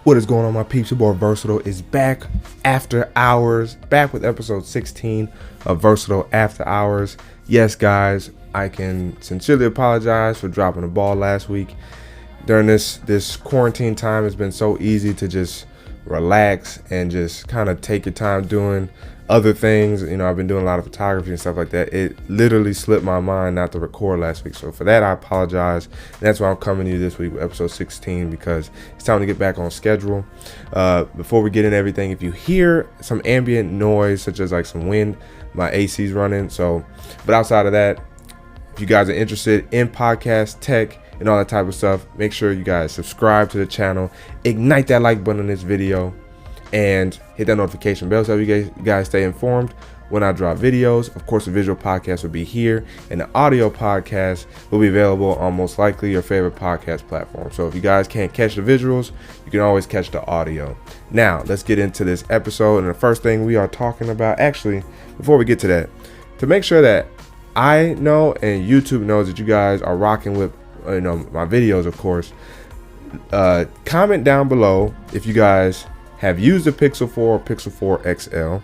What is going on, my peeps? Your boy Versatile is back after hours, back with episode 16 of Versatile After Hours. Yes, guys, I can sincerely apologize for dropping the ball last week. During this quarantine time, it's been so easy to just relax and just kind of take your time doing other things. You know, I've been doing a lot of photography and stuff like that. It literally slipped my mind not to record last week. So for that, I apologize. And that's why I'm coming to you this week with episode 16, because it's time to get back on schedule. Before we get into everything, if you hear some ambient noise, such as like some wind, my AC's running. So, but outside of that, if you guys are interested in podcast tech and all that type of stuff, make sure you guys subscribe to the channel, ignite that like button on this video, and hit that notification bell so you guys stay informed when I drop videos. Of course, the visual podcast will be here, and the audio podcast will be available on most likely your favorite podcast platform. So if you guys can't catch the visuals, you can always catch the audio. Now, let's get into this episode. And the first thing we are talking about, actually, before we get to that, to make sure that I know and YouTube knows that you guys are rocking with my videos, of course, comment down below if you guys have used the Pixel 4 or Pixel 4 XL,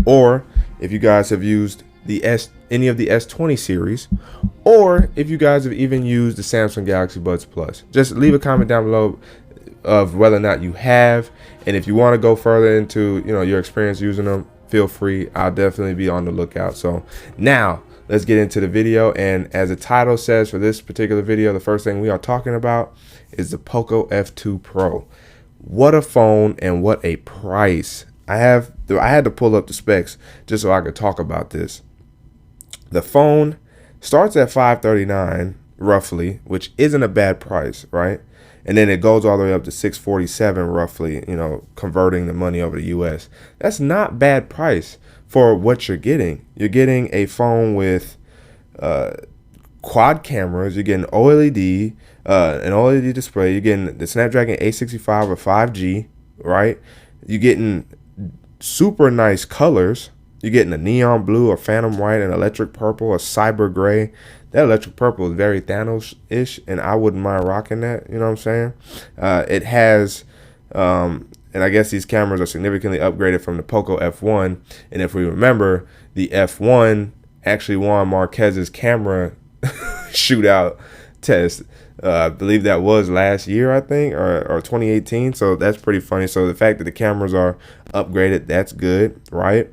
or if you guys have used any of the S20 series, or if you guys have even used the Samsung Galaxy Buds Plus. Just leave a comment down below of whether or not you have, and if you want to go further into your experience using them, feel free. I'll definitely be on the lookout. So now let's get into the video, and as the title says for this particular video, the first thing we are talking about is the Poco F2 Pro. What a phone and what a price. I had to pull up the specs just so I could talk about this. The phone starts at $539 roughly, which isn't a bad price, right? And then it goes all the way up to $647 roughly, converting the money over to US. That's not bad price for what you're getting. You're getting a phone with quad cameras. You're getting OLED, an OLED display. You're getting the Snapdragon 865 or 5G, right? You're getting super nice colors. You're getting a neon blue, a phantom white, an electric purple, a cyber gray. That electric purple is very Thanos-ish, and I wouldn't mind rocking that. You know what I'm saying? It has, and I guess these cameras are significantly upgraded from the Poco F1. And if we remember, the F1 actually won Marquez's camera shootout test. I believe that was last year, I think, or 2018. So that's pretty funny. So the fact that the cameras are upgraded, that's good, right?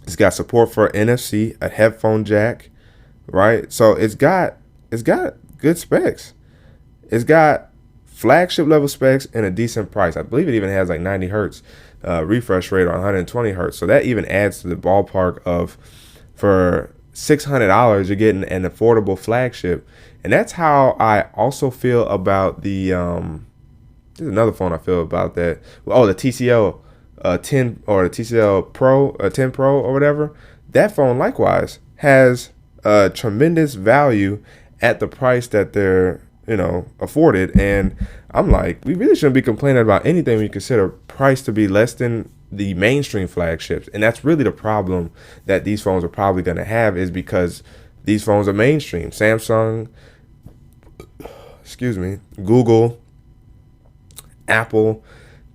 It's got support for NFC, a headphone jack, right? So it's got good specs. It's got flagship level specs and a decent price. I believe it even has like 90 hertz refresh rate on 120 hertz. So that even adds to the ballpark of, for $600 you're getting an affordable flagship. And that's how I also feel about the there's another phone I feel about that. Oh, the TCL 10 or the TCL Pro 10 Pro or whatever. That phone likewise has tremendous value at the price that they're afforded. And I'm like, we really shouldn't be complaining about anything when you consider price to be less than the mainstream flagships. And that's really the problem that these phones are probably going to have, is because these phones are mainstream. Samsung, Google, Apple,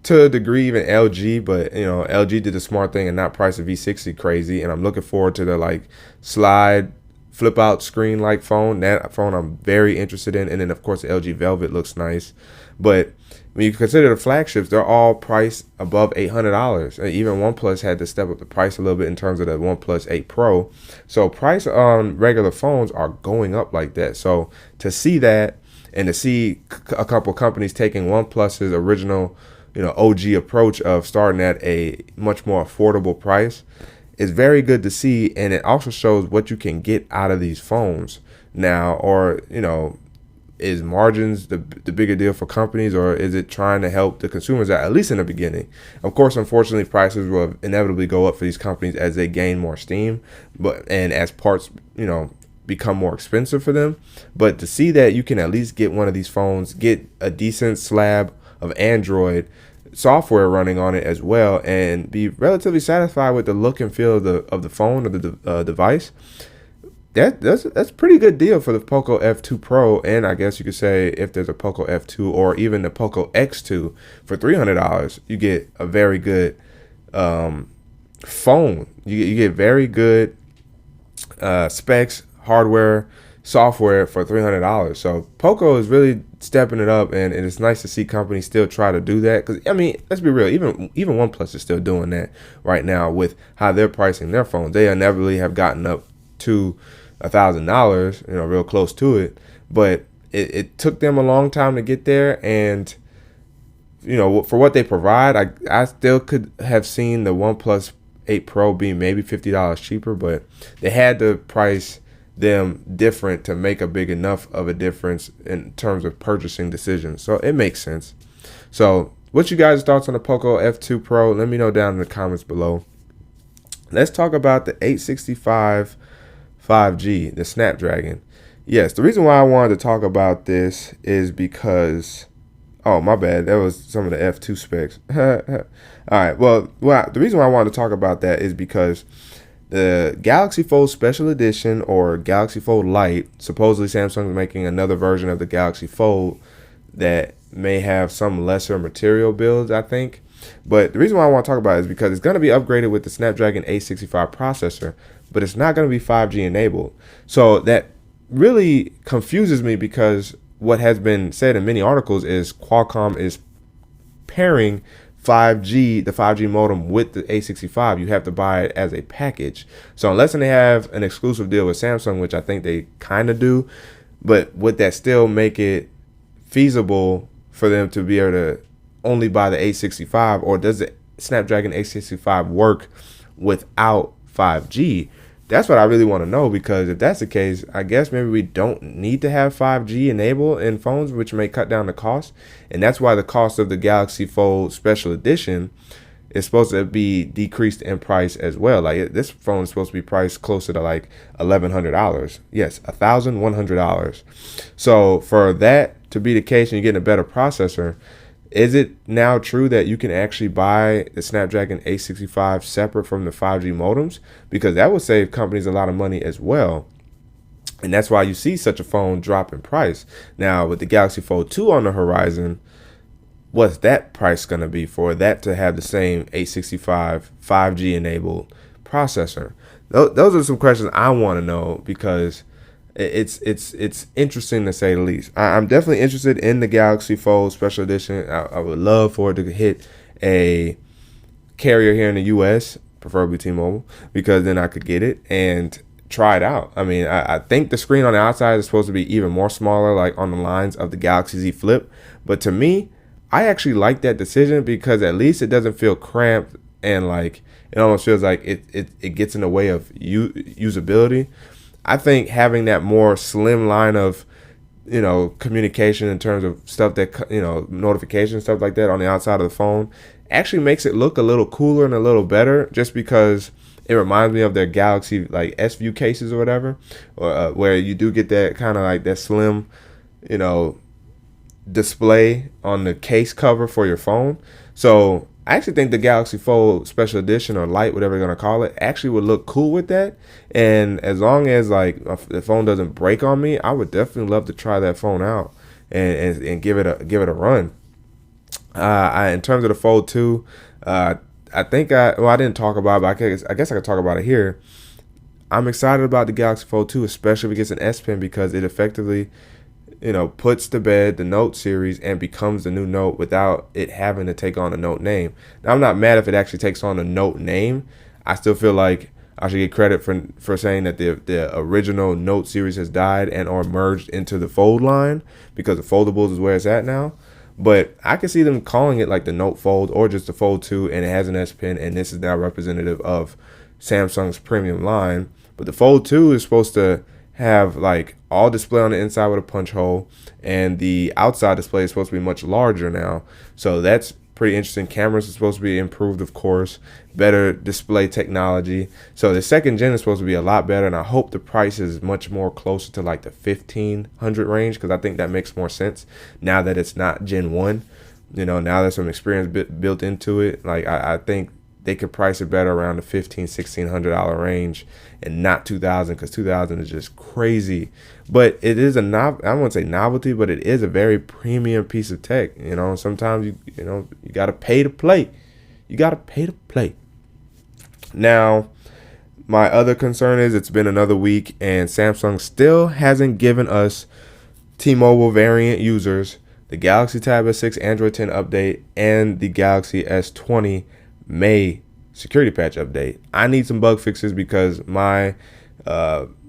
to a degree even LG, but LG did the smart thing and not price a V60 crazy. And I'm looking forward to the like slide flip out screen like phone. That phone I'm very interested in. And then of course the LG Velvet looks nice. But when you consider the flagships, they're all priced above $800. And even OnePlus had to step up the price a little bit in terms of the OnePlus 8 Pro. So price on regular phones are going up like that. So to see that, and to see a couple companies taking OnePlus's original OG approach of starting at a much more affordable price is very good to see. And it also shows what you can get out of these phones now. Or is margins the bigger deal for companies, or is it trying to help the consumers out, at least in the beginning? Of course, unfortunately, prices will inevitably go up for these companies as they gain more steam, and as parts become more expensive for them. But to see that you can at least get one of these phones, get a decent slab of Android software running on it as well, and be relatively satisfied with the look and feel of the phone or the device, that's a pretty good deal for the Poco F2 Pro, and I guess you could say if there's a Poco F2 or even the Poco X2 for $300, you get a very good phone. You get very good specs, hardware, software for $300. So Poco is really stepping it up, and it's nice to see companies still try to do that. Because I mean, let's be real, even OnePlus is still doing that right now with how they're pricing their phones. They inevitably have gotten up to $1,000, real close to it. But it took them a long time to get there, and for what they provide, I still could have seen the OnePlus 8 Pro be maybe $50 cheaper, but they had to price them different to make a big enough of a difference in terms of purchasing decisions. So it makes sense. So what's you guys' thoughts on the Poco F2 Pro? Let me know down in the comments below. Let's talk about the 865 5G, the Snapdragon. Yes, the reason why I wanted to talk about this is because, oh, my bad, that was some of the F2 specs. All right, well, the reason why I wanted to talk about that is because the Galaxy Fold Special Edition or Galaxy Fold Lite, supposedly Samsung is making another version of the Galaxy Fold that may have some lesser material builds, I think. But the reason why I want to talk about it is because it's going to be upgraded with the Snapdragon 865 processor, but it's not going to be 5G enabled. So that really confuses me, because what has been said in many articles is Qualcomm is pairing the 5G modem with the A65. You have to buy it as a package. So unless they have an exclusive deal with Samsung, which I think they kind of do, but would that still make it feasible for them to be able to only buy the A65, or does the Snapdragon 865 work without 5G? That's what I really want to know, because if that's the case, I guess maybe we don't need to have 5G enabled in phones, which may cut down the cost. And that's why the cost of the Galaxy Fold Special Edition is supposed to be decreased in price as well. Like, this phone is supposed to be priced closer to like $1,100. Yes, $1,100. So for that to be the case and you're getting a better processor, is it now true that you can actually buy the Snapdragon 865 separate from the 5G modems? Because that would save companies a lot of money as well. And that's why you see such a phone drop in price. Now, with the Galaxy Fold 2 on the horizon, what's that price going to be for that to have the same 865 5G enabled processor? Those are some questions I want to know, because it's interesting to say the least. I'm definitely interested in the Galaxy Fold Special Edition. I would love for it to hit a carrier here in the US, preferably T-Mobile, because then I could get it and try it out. I mean, I think the screen on the outside is supposed to be even more smaller, like on the lines of the Galaxy Z Flip. But to me, I actually like that decision, because at least it doesn't feel cramped, and like it almost feels like it gets in the way of usability. I think having that more slim line of, communication in terms of stuff that, notifications, stuff like that on the outside of the phone actually makes it look a little cooler and a little better, just because it reminds me of their Galaxy like S View cases or whatever, where you do get that kind of like that slim, display on the case cover for your phone. So I actually think the Galaxy Fold Special Edition or Lite, whatever you're gonna call it, actually would look cool with that. And as long as like the phone doesn't break on me, I would definitely love to try that phone out and give it a run. In terms of the Fold 2, I think I didn't talk about it, but I guess I could talk about it here. I'm excited about the Galaxy Fold 2, especially if it gets an S Pen, because it effectively puts to bed the Note series and becomes the new Note without it having to take on a Note name. Now, I'm not mad if it actually takes on a Note name. I still feel like I should get credit for saying that the original Note series has died and or merged into the Fold line, because the foldables is where it's at now. But I can see them calling it like the Note Fold or just the Fold 2, and it has an S Pen, and this is now representative of Samsung's premium line. But the Fold 2 is supposed to have like all display on the inside with a punch hole, and the outside display is supposed to be much larger now. So that's pretty interesting. Cameras are supposed to be improved, of course, better display technology. So the second gen is supposed to be a lot better, and I hope the price is much more closer to like the 1,500 range, because I think that makes more sense now that it's not Gen 1. Now there's some experience built into it. Like I think they could price it better around the $1,500-$1,600 range and not $2,000, because $2,000 is just crazy. But it is I won't say novelty, but it is a very premium piece of tech. Sometimes you got to pay to play. You got to pay to play. Now, my other concern is it's been another week and Samsung still hasn't given us T-Mobile variant users the Galaxy Tab S6 Android 10 update and the Galaxy S20 May security patch update. I need some bug fixes because my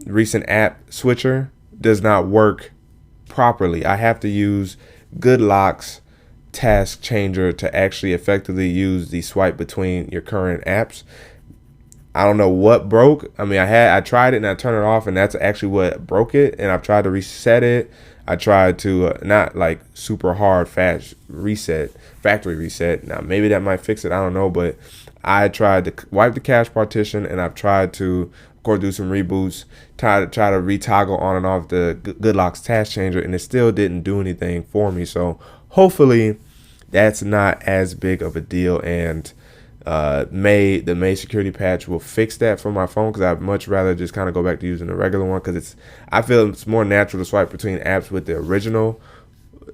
recent app switcher does not work properly. I have to use GoodLock's task changer to actually effectively use the swipe between your current apps. I don't know what broke. I tried it and I turned it off, and that's actually what broke it. And I've tried to reset it. I tried to not like super hard, fast reset, factory reset. Now maybe that might fix it. I don't know, but I tried to wipe the cache partition, and I've tried to, of course, do some reboots. Try to retoggle on and off the GoodLock's task changer, and it still didn't do anything for me. So hopefully that's not as big of a deal, and the May security patch will fix that for my phone, because I'd much rather just kind of go back to using the regular one, because I feel it's more natural to swipe between apps with the original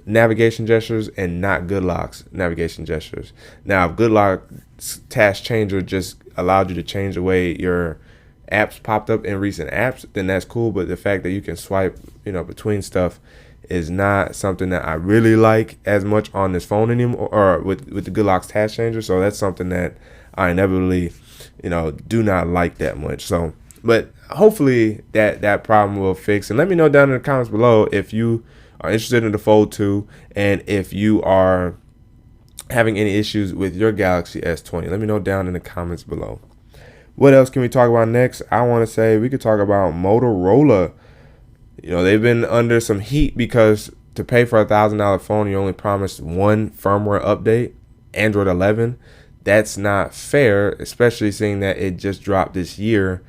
navigation gestures and not GoodLock's navigation gestures. Now, if GoodLock's task changer just allowed you to change the way your apps popped up in recent apps, then that's cool. But the fact that you can swipe, between stuff is not something that I really like as much on this phone anymore, or with the GoodLock's task changer. So that's something that I inevitably, do not like that much. So, but hopefully that problem will fix. And let me know down in the comments below if you are interested in the Fold 2 and if you are having any issues with your Galaxy S20. Let me know down in the comments below. What else can we talk about next? I want to say we could talk about Motorola. They've been under some heat because to pay for $1,000 phone, you only promised one firmware update, Android 11. That's not fair, especially seeing that it just dropped this year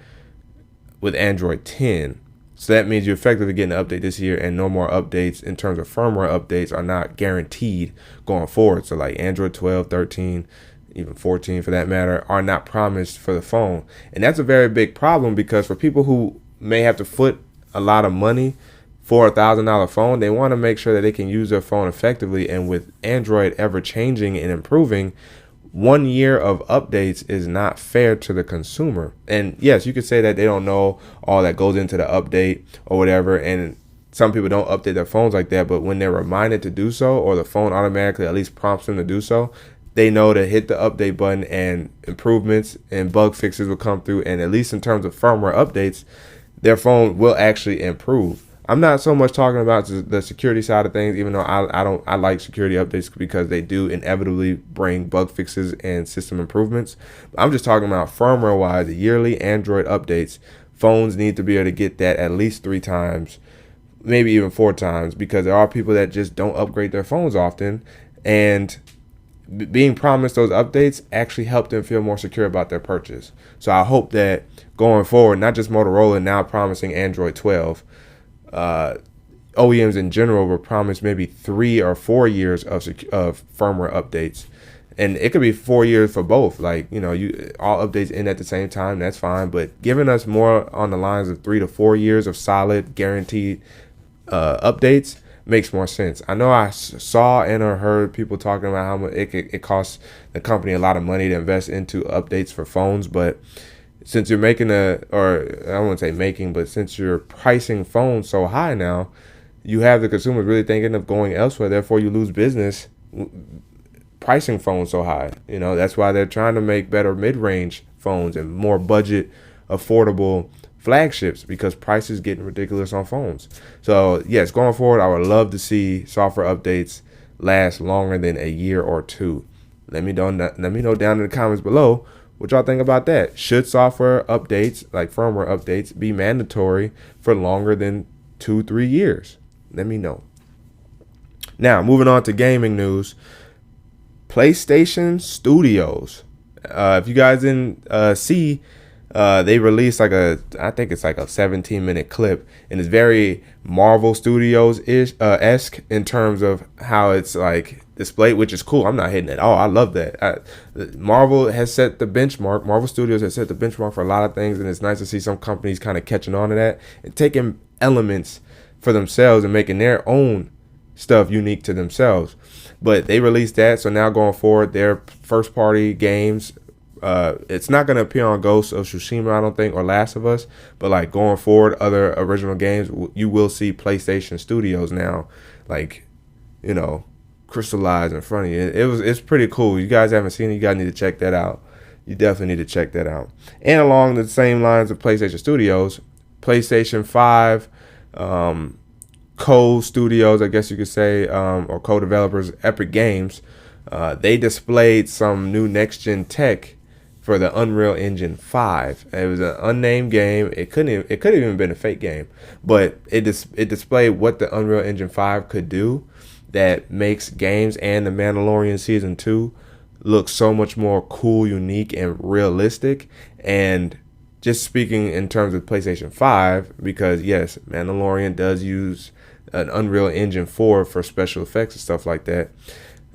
with Android 10. So that means you're effectively getting an update this year, and no more updates in terms of firmware updates are not guaranteed going forward. So like Android 12, 13, even 14 for that matter, are not promised for the phone. And that's a very big problem, because for people who may have to foot a lot of money for $1,000 phone, they want to make sure that they can use their phone effectively. And with Android ever changing and improving, 1 year of updates is not fair to the consumer. And yes, you could say that they don't know all that goes into the update or whatever, and some people don't update their phones like that, but when they're reminded to do so, or the phone automatically at least prompts them to do so, they know to hit the update button, and improvements and bug fixes will come through. And at least in terms of firmware updates, their phone will actually improve. I'm not so much talking about the security side of things, even though I like security updates because they do inevitably bring bug fixes and system improvements. But I'm just talking about firmware wise, the yearly Android updates. Phones need to be able to get that at least 3 times, maybe even 4 times, because there are people that just don't upgrade their phones often, and being promised those updates actually help them feel more secure about their purchase. So I hope that going forward, not just Motorola now promising Android 12, OEMs in general will promise maybe 3 or 4 years of firmware updates, and it could be 4 years for both. Like all updates end at the same time, that's fine. But giving us more on the lines of 3 to 4 years of solid guaranteed updates makes more sense. I know I saw and or heard people talking about how much it costs the company a lot of money to invest into updates for phones, but since you're making I won't say making, but since you're pricing phones so high now, you have the consumers really thinking of going elsewhere. Therefore, you lose business pricing phones so high. That's why they're trying to make better mid-range phones and more budget, affordable flagships, because prices getting ridiculous on phones. So yes, going forward, I would love to see software updates last longer than a year or 2. Let me know down in the comments below what y'all think about that. Should software updates, like firmware updates, be mandatory for longer than 2-3 years? Let me know. Now, moving on to gaming news. PlayStation Studios. If you guys didn't see, they released I think it's like a 17-minute clip, and it's very Marvel Studios esque in terms of how it's like displayed, which is cool. I'm not hating at all. I love that. Marvel has set the benchmark. Marvel Studios has set the benchmark for a lot of things, and it's nice to see some companies kind of catching on to that and taking elements for themselves and making their own stuff unique to themselves. But they released that, so now going forward, their first party games, it's not going to appear on Ghost of Tsushima, I don't think, or Last of Us, but like going forward, other original games, you will see PlayStation Studios now, like, you know, crystallized in front of you. It's pretty cool. You guys haven't seen it, you guys need to check that out. You definitely need to check that out. And along the same lines of PlayStation Studios, PlayStation 5, co-studios, I guess you could say, or co-developers, Epic Games, they displayed some new next-gen tech for the Unreal Engine 5. It was an unnamed game. It could have even been a fake game, but it displayed what the Unreal Engine 5 could do that makes games and The Mandalorian Season 2 look so much more cool, unique, and realistic. And just speaking in terms of PlayStation 5, because yes, Mandalorian does use an Unreal Engine 4 for special effects and stuff like that.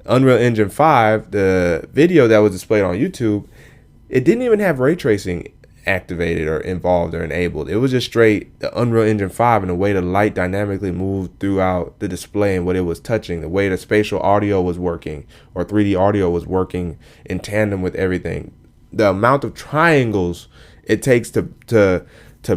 Unreal Engine 5, the video that was displayed on YouTube, it didn't even have ray tracing activated or involved or enabled. It was just straight the Unreal Engine 5 and the way the light dynamically moved throughout the display and what it was touching, the way the spatial audio was working or 3D audio was working in tandem with everything. The amount of triangles it takes to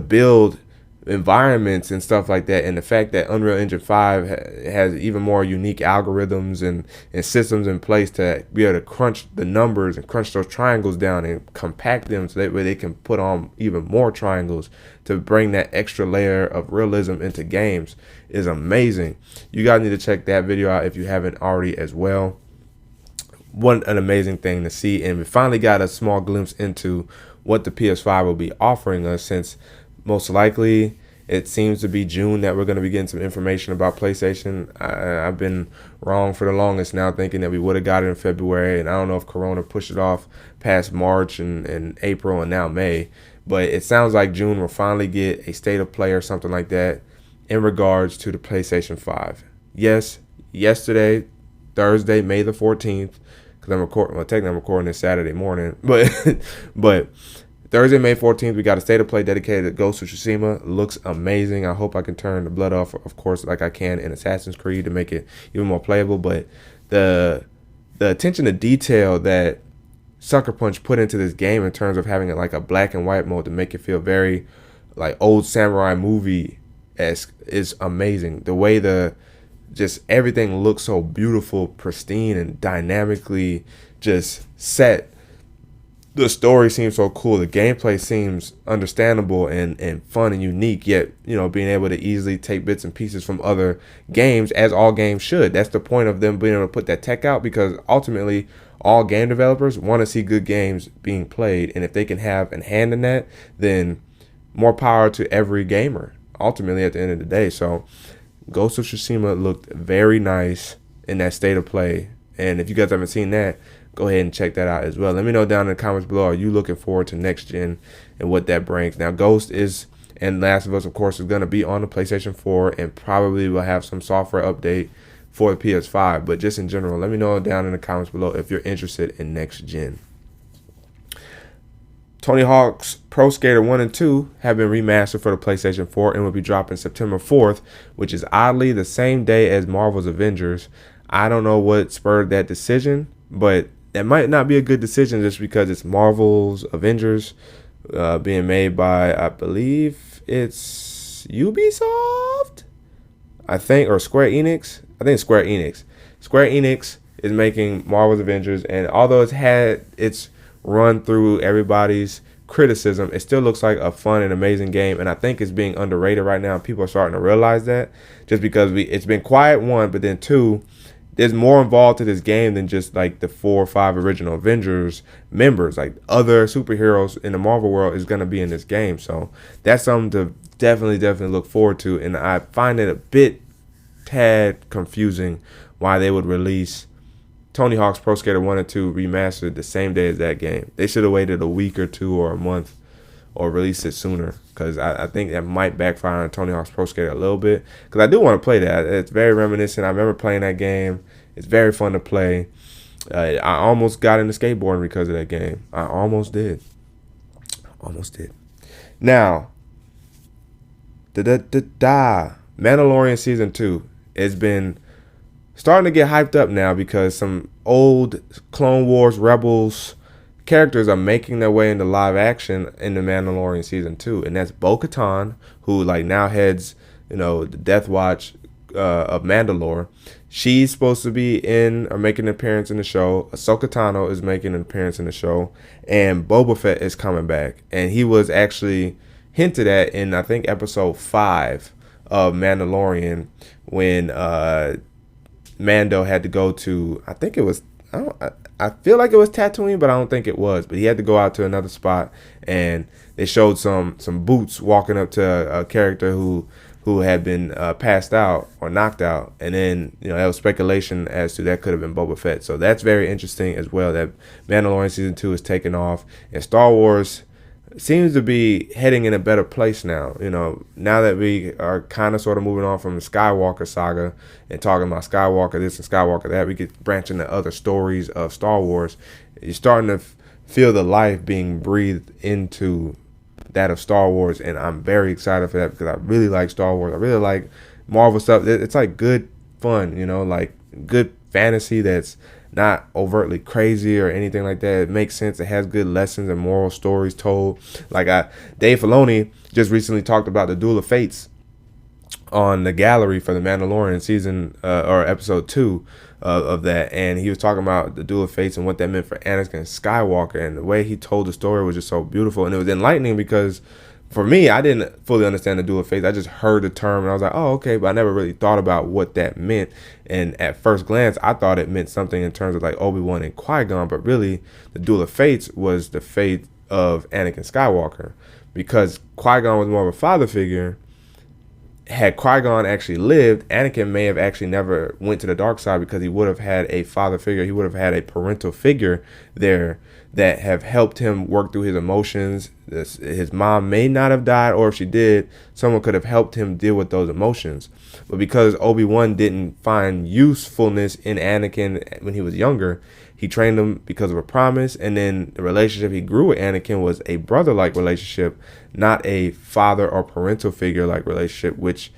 build environments and stuff like that, and the fact that Unreal Engine 5 has even more unique algorithms and systems in place to be able to crunch the numbers and crunch those triangles down and compact them so that way they can put on even more triangles to bring that extra layer of realism into games is amazing. You guys need to check that video out if you haven't already as well. What an amazing thing to see, and we finally got a small glimpse into what the PS5 will be offering us, since most likely it seems to be June that we're going to be getting some information about PlayStation. I've been wrong for the longest now, thinking that we would have got it in February, and I don't know if Corona pushed it off past March and April and now May, but it sounds like June will finally get a state of play or something like that in regards to the PlayStation 5. Yes, yesterday, Thursday, May the 14th, because I'm recording, well, technically I'm recording this Saturday morning, but Thursday, May 14th, we got a state of play dedicated to Ghost of Tsushima. Looks amazing. I hope I can turn the blood off, of course, like I can in Assassin's Creed to make it even more playable. But the attention to detail that Sucker Punch put into this game in terms of having it like a black and white mode to make it feel very like old samurai movie-esque is amazing. The way just everything looks so beautiful, pristine, and dynamically just set. The story seems so cool. The gameplay seems understandable and fun and unique, yet, you know, being able to easily take bits and pieces from other games, as all games should. That's the point of them being able to put that tech out, because ultimately all game developers want to see good games being played. And if they can have a hand in that, then more power to every gamer, ultimately, at the end of the day. So Ghost of Tsushima looked very nice in that state of play. And if you guys haven't seen that, go ahead and check that out as well. Let me know down in the comments below, are you looking forward to next gen and what that brings? Now, Ghost and Last of Us, of course, is going to be on the PlayStation 4 and probably will have some software update for the PS5. But just in general, let me know down in the comments below if you're interested in next gen. Tony Hawk's Pro Skater 1 and 2 have been remastered for the PlayStation 4 and will be dropping September 4th, which is oddly the same day as Marvel's Avengers. I don't know what spurred that decision, but that might not be a good decision just because it's Marvel's Avengers being made by, I believe it's Ubisoft, I think, or Square Enix. I think it's Square Enix. Square Enix is making Marvel's Avengers, and although it's had its run through everybody's criticism, it still looks like a fun and amazing game, and I think it's being underrated right now. People are starting to realize that, just because it's been quiet, one, but then two, there's more involved to this game than just like the 4 or 5 original Avengers members. Like other superheroes in the Marvel world is going to be in this game. So that's something to definitely look forward to. And I find it a bit tad confusing why they would release Tony Hawk's Pro Skater 1 and 2 remastered the same day as that game. They should have waited a week or two or a month or release it sooner, because I think that might backfire on Tony Hawk's Pro Skater a little bit, because I do want to play that. It's very reminiscent. I remember playing that game It's very fun to play. I almost got into skateboarding because of that game. I almost did. Now, Mandalorian season 2 has been starting to get hyped up now because some old Clone Wars Rebels characters are making their way into live action in the Mandalorian season 2, and that's Bo-Katan, who like now heads the Death Watch of Mandalore. She's supposed to be in or making an appearance in the show. Ahsoka Tano is making an appearance in the show, and Boba Fett is coming back, and he was actually hinted at in I think episode 5 of Mandalorian when Mando had to go to, I think it was, I feel like it was Tatooine, but I don't think it was. But he had to go out to another spot, and they showed some boots walking up to a character who had been passed out or knocked out, and then there was speculation as to that could have been Boba Fett. So that's very interesting as well. That Mandalorian season 2 is taking off, and Star Wars seems to be heading in a better place now. Now that we are kind of sort of moving on from the Skywalker saga and talking about Skywalker this and Skywalker that, we get branching into other stories of Star Wars. You're starting to feel the life being breathed into that of Star Wars, and I'm very excited for that because I really like Star Wars. I really like Marvel stuff. It's like good fun, like good fantasy that's not overtly crazy or anything like that. It makes sense. It has good lessons and moral stories told. Like Dave Filoni just recently talked about the Duel of Fates on the gallery for the Mandalorian season or episode 2 of that, and he was talking about the Duel of Fates and what that meant for Anakin Skywalker, and the way he told the story was just so beautiful, and it was enlightening because for me, I didn't fully understand the Duel of Fates. I just heard the term and I was like, oh, okay, but I never really thought about what that meant. And at first glance, I thought it meant something in terms of like Obi-Wan and Qui-Gon, but really the Duel of Fates was the fate of Anakin Skywalker, because Qui-Gon was more of a father figure. Had Qui-Gon actually lived, Anakin may have actually never went to the dark side because he would have had a father figure. He would have had a parental figure there that have helped him work through his emotions. His mom may not have died, or if she did, someone could have helped him deal with those emotions. But because Obi-Wan didn't find usefulness in Anakin when he was younger, he trained him because of a promise, and then the relationship he grew with Anakin was a brother-like relationship, not a father or parental figure-like relationship, which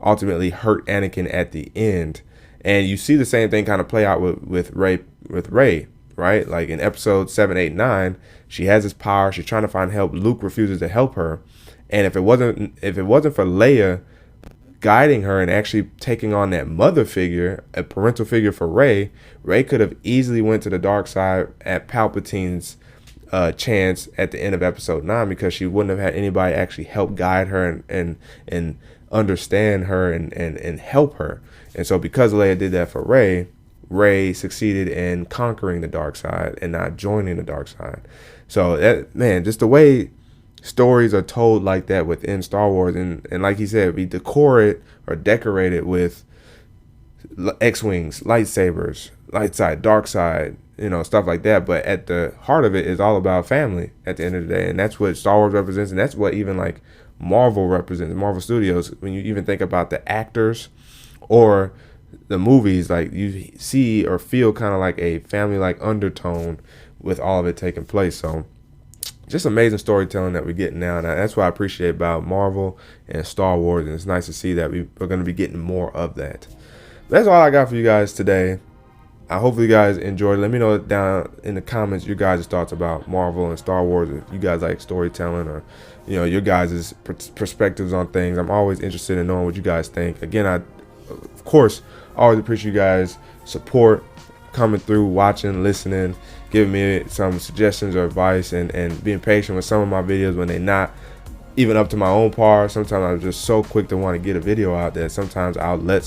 ultimately hurt Anakin at the end. And you see the same thing kind of play out with Rey, right? Like in episode 7, 8, 9, she has this power. She's trying to find help. Luke refuses to help her, and if it wasn't for Leia guiding her and actually taking on that mother figure, a parental figure for Rey could have easily went to the dark side at Palpatine's chance at the end of episode 9, because she wouldn't have had anybody actually help guide her and understand her and help her. And so because Leia did that for Rey succeeded in conquering the dark side and not joining the dark side. So that, man, just the way stories are told like that within Star Wars, and like he said, we decorate it with X-Wings, lightsabers, light side, dark side, stuff like that. But at the heart of it is all about family at the end of the day, and that's what Star Wars represents, and that's what even like Marvel represents, Marvel Studios. When you even think about the actors or the movies, like you see or feel kind of like a family-like undertone with all of it taking place. So just amazing storytelling that we're getting now, and that's what I appreciate about Marvel and Star Wars, and it's nice to see that we're going to be getting more of that. That's all I got for you guys today. I hope you guys enjoyed. Let me know down in the comments your guys' thoughts about Marvel and Star Wars, if you guys like storytelling or your guys' perspectives on things. I'm always interested in knowing what you guys think. Again, I of course always appreciate you guys' support, coming through, watching, listening, giving me some suggestions or advice, and being patient with some of my videos when they're not even up to my own par. Sometimes I'm just so quick to want to get a video out that sometimes I'll let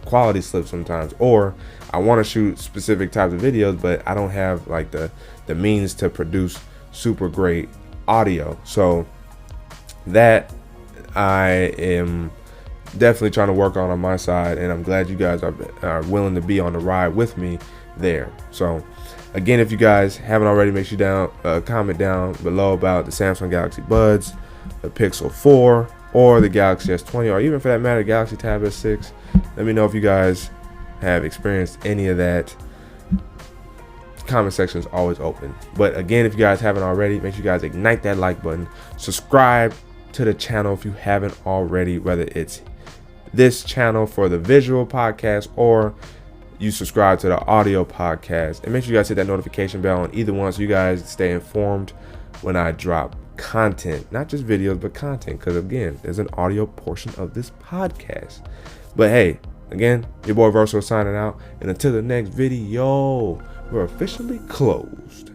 quality slip sometimes, or I want to shoot specific types of videos, but I don't have like the means to produce super great audio. So that I am definitely trying to work on my side, and I'm glad you guys are willing to be on the ride with me there. So again, if you guys haven't already, make sure you comment down below about the Samsung Galaxy Buds, the Pixel 4, or the Galaxy S20, or even for that matter Galaxy Tab S6. Let me know if you guys have experienced any of that, comment section is always open. But again, if you guys haven't already, make sure you guys ignite that like button, subscribe to the channel if you haven't already, whether it's this channel for the visual podcast or you subscribe to the audio podcast, and make sure you guys hit that notification bell on either one so you guys stay informed when I drop content, not just videos but content, because again, there's an audio portion of this podcast. But hey, again, your boy Versatile signing out, and until the next video, we're officially closed.